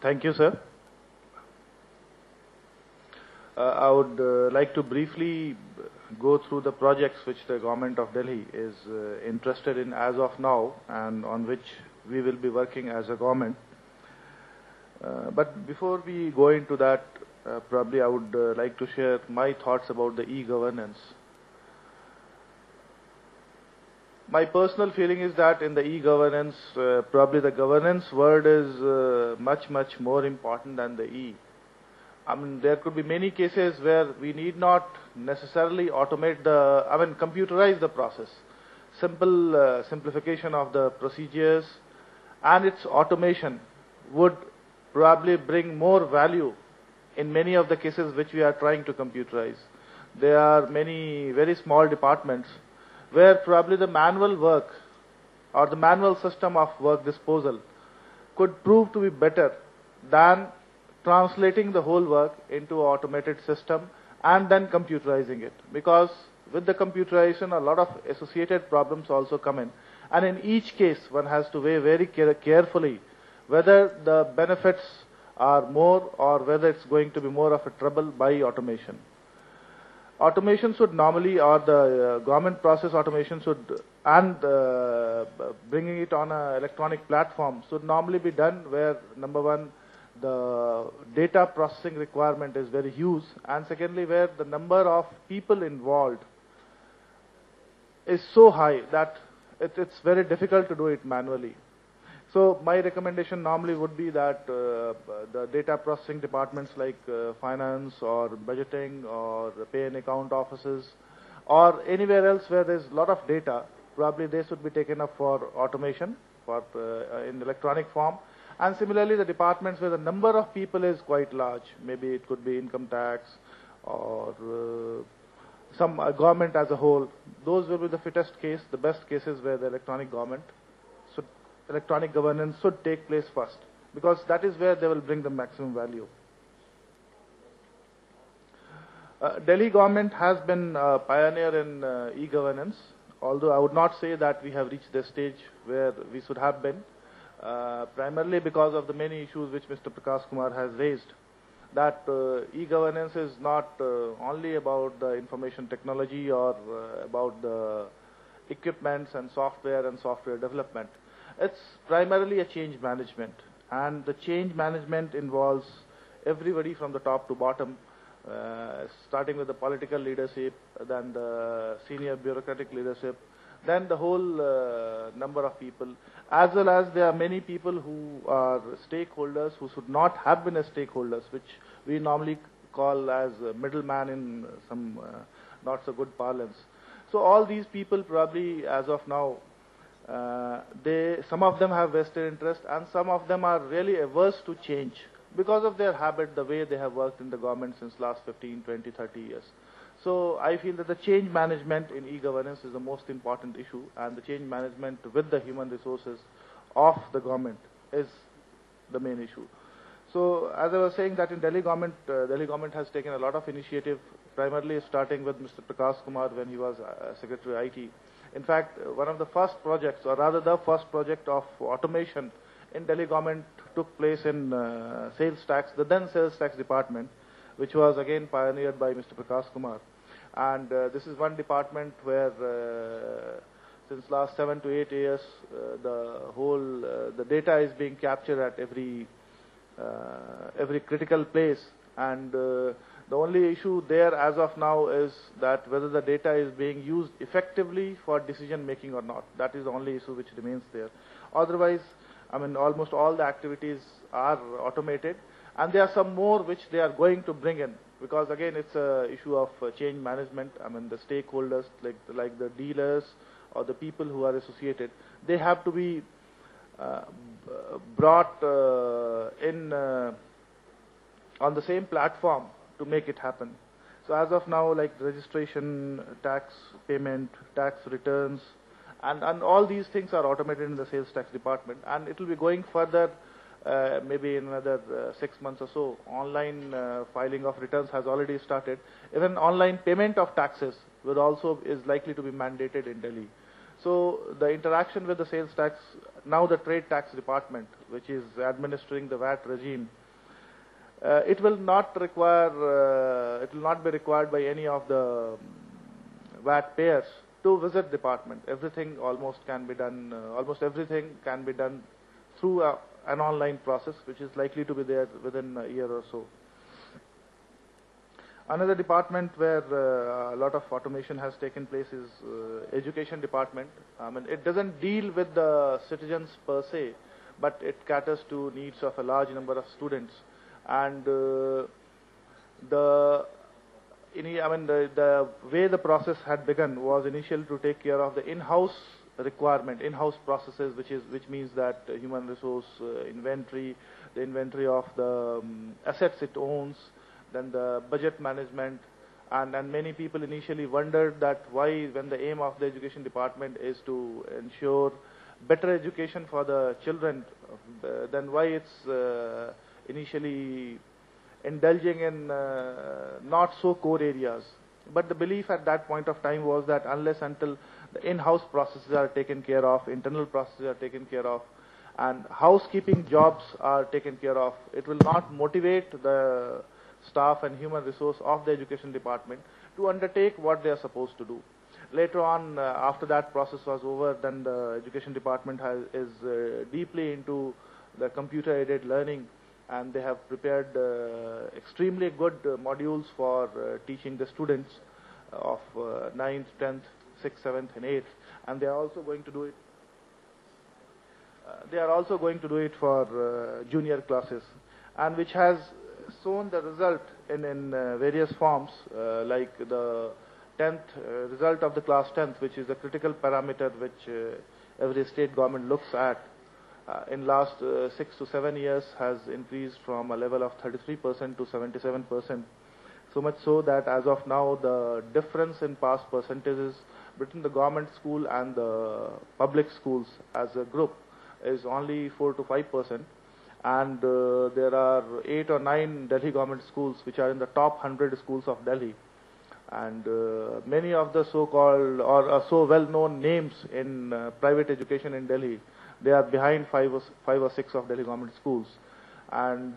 Thank you, sir. I would like to briefly go through the projects which the government of Delhi is interested in as of now and on which we will be working as a government. But before we go into that, probably I would like to share my thoughts about the e-governance. My personal feeling is that in the e-governance, probably the governance word is much more important than the e. I mean, there could be many cases where we need not necessarily automate computerize the process. Simplification of the procedures and its automation would probably bring more value in many of the cases which we are trying to computerize. There are many very small departments where probably the manual work or the manual system of work disposal could prove to be better than translating the whole work into an automated system and then computerizing it. Because with the computerization, a lot of associated problems also come in. And in each case, one has to weigh very carefully whether the benefits are more or whether it's going to be more of a trouble by automation. Automation should normally, or the government process automation should, and bringing it on an electronic platform should normally be done where, number one, the data processing requirement is very huge, and secondly, where the number of people involved is so high that it's very difficult to do it manually. So my recommendation normally would be that the data processing departments like finance or budgeting or pay and account offices or anywhere else where there's a lot of data, probably they should be taken up for automation in electronic form. And similarly, the departments where the number of people is quite large, maybe it could be income tax or some government as a whole, those will be the fittest case, the best cases where the electronic governance should take place first, because that is where they will bring the maximum value. Delhi government has been a pioneer in e-governance, although I would not say that we have reached the stage where we should have been. Primarily because of the many issues which Mr. Prakash Kumar has raised, that e-governance is not only about the information technology or about the equipments and software development. It's primarily a change management, and the change management involves everybody from the top to bottom, starting with the political leadership, then the senior bureaucratic leadership, then the whole number of people, as well as there are many people who are stakeholders who should not have been as stakeholders, which we normally call as middleman in some not so good parlance. So all these people probably as of now, some of them have vested interest and some of them are really averse to change because of their habit, the way they have worked in the government since last 15, 20, 30 years. So I feel that the change management in e-governance is the most important issue, and the change management with the human resources of the government is the main issue. So as I was saying that in Delhi government has taken a lot of initiative, primarily starting with Mr. Prakash Kumar when he was Secretary IT. In fact, one of the first projects, or rather the first project of automation in Delhi government took place in sales tax, the then sales tax department, which was again pioneered by Mr. Prakash Kumar. And this is one department where since last 7 to 8 years, the data is being captured at every critical place. And the only issue there as of now is that whether the data is being used effectively for decision making or not. That is the only issue which remains there. Otherwise, I mean, almost all the activities are automated. And there are some more which they are going to bring in, because again it's a issue of change management. I mean, the stakeholders like the dealers or the people who are associated, they have to be brought in on the same platform to make it happen. So as of now, like registration, tax payment, tax returns, and all these things are automated in the sales tax department, and it will be going further. Maybe in another 6 months or so, online filing of returns has already started. Even online payment of taxes is likely to be mandated in Delhi. So So the interaction with the sales tax, now the trade tax department, which is administering the VAT regime, it will not be required by any of the VAT payers to visit department. Everything almost can be done, almost everything can be done through an online process, which is likely to be there within a year or so. Another department where a lot of automation has taken place is education department. I mean, it doesn't deal with the citizens per se, but it caters to needs of a large number of students. And the way the process had begun was initially to take care of the in-house requirement, in-house processes, which means that human resource inventory, the inventory of the assets it owns, then the budget management, and many people initially wondered that why, when the aim of the education department is to ensure better education for the children, then why it's initially indulging in not so core areas. But the belief at that point of time was that unless until the in-house processes are taken care of, internal processes are taken care of, and housekeeping jobs are taken care of, it will not motivate the staff and human resource of the education department to undertake what they are supposed to do. Later on, after that process was over, then the education department is deeply into the computer-aided learning, and they have prepared extremely good modules for teaching the students of 9th, 10th, 6th, 7th, and 8th, and they are also going to do it. They are also going to do it for junior classes, and which has shown the result in various forms, like the 10th result of the class 10th, which is a critical parameter which every state government looks at. In last 6 to 7 years has increased from a level of 33% to 77%. So much so that as of now the difference in pass percentages between the government school and the public schools as a group is only 4 to 5%. And there are 8 or 9 Delhi government schools which are in the top 100 schools of Delhi. And many of the so-called or so well-known names in private education in Delhi, they are behind 5 or 6 of Delhi government schools. And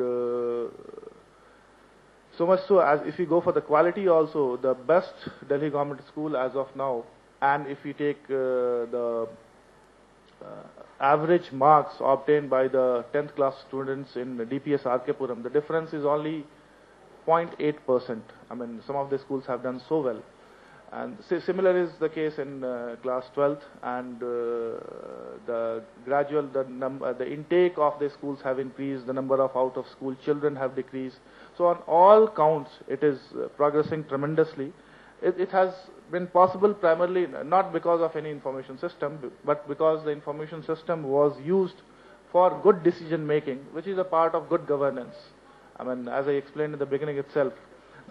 so much so, as if you go for the quality also, the best Delhi government school as of now, and if you take the average marks obtained by the 10th class students in DPS RK Puram, the difference is only 0.8%. I mean, some of the schools have done so well. And similar is the case in class 12th, and the intake of the schools have increased, the number of out-of-school children have decreased. So on all counts, it is progressing tremendously. It has been possible primarily not because of any information system, but because the information system was used for good decision making, which is a part of good governance. I mean, as I explained in the beginning itself,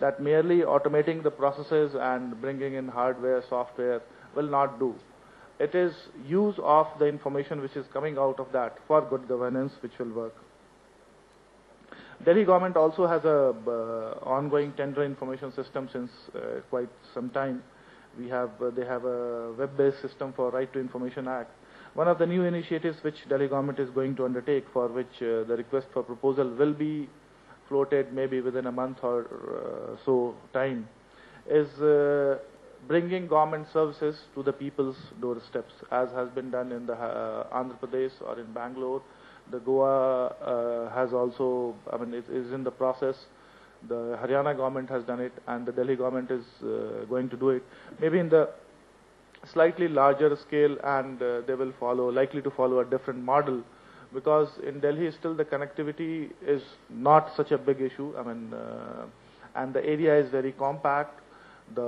that merely automating the processes and bringing in hardware, software will not do. It is use of the information which is coming out of that for good governance which will work. Delhi government also has a ongoing tender information system since quite some time. They have a web-based system for Right to Information Act. One of the new initiatives which Delhi government is going to undertake, for which the request for proposal will be floated maybe within a month or so time, is bringing government services to the people's doorsteps, as has been done in the Andhra Pradesh or in Bangalore. The Goa has also, I mean, it is in the process. The Haryana government has done it, and the Delhi government is going to do it. Maybe in the slightly larger scale, and they will likely to follow a different model, because in Delhi still the connectivity is not such a big issue. I mean, and the area is very compact. The